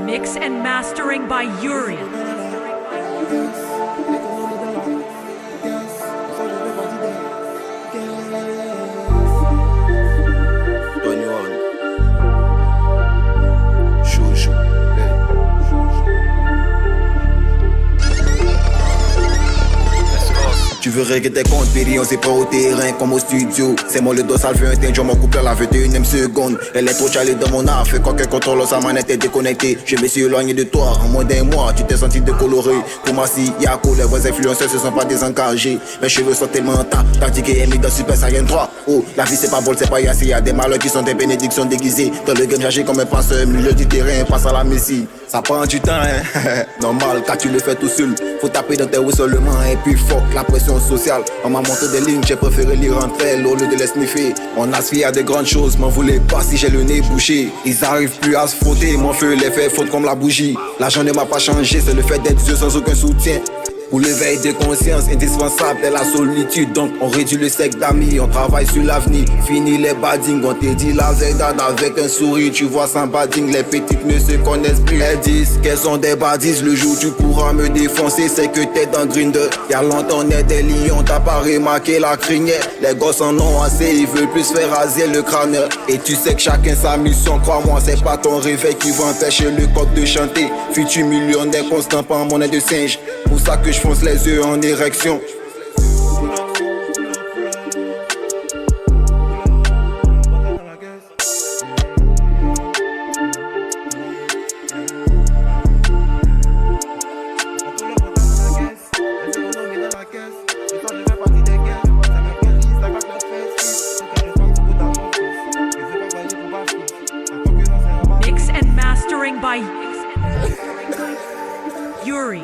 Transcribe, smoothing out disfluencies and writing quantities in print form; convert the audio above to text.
Mix and mastering by Yuri. Tu veux régler tes comptes, Piri, on s'est pas au terrain comme au studio. C'est moi le dos, ça le fait un teint, je m'en coupe la 21ème seconde. Elle est trop chalée dans mon art, fait quoi qu'elle contrôle sa manette est déconnectée. Je me suis éloigné de toi, en moins d'un mois, tu t'es senti décoloré. Pour moi, si y'a cool, les vrais influenceurs se sont pas désengagés. Mes cheveux sont tellement tas, tandis qu'elle est mis dans Super Saiyan 3. Oh, la vie c'est pas bol, c'est pas assez, y'a des malheurs qui sont des bénédictions déguisées. Dans le game, j'agis comme un passeur, milieu du terrain, passe à la messie. Ça prend du temps, hein, normal, car tu le fais tout seul. Faut taper dans tes roues seulement, et puis fuck la pression sociale. On m'a montré des lignes, j'ai préféré lire entre elles au lieu de les sniffer. On aspire à des grandes choses, m'en voulez pas si j'ai le nez bouché. Ils arrivent plus à se frotter, mon feu les fait fondre comme la bougie. L'argent ne m'a pas changé, c'est le fait d'être Dieu sans aucun soutien. Pour l'éveil de conscience, indispensable est la solitude. Donc on réduit le sec d'amis, on travaille sur l'avenir. Fini les badings, on te dit la zedade avec un sourire. Tu vois sans bading, les petites ne se connaissent plus. Elles disent qu'elles sont des badises. Le jour où tu pourras me défoncer, c'est que t'es dans Grindr. Y'a longtemps on est des lions, t'as pas remarqué la crinière. Les gosses en ont assez, ils veulent plus faire raser le crâne. Et tu sais que chacun sa mission, crois-moi, c'est pas ton réveil qui va empêcher le coq de chanter. Futur millionnaire constant, pas en monnaie de singe. Pour ça que je fonce les yeux en érection. Mix and mastering by Yuri.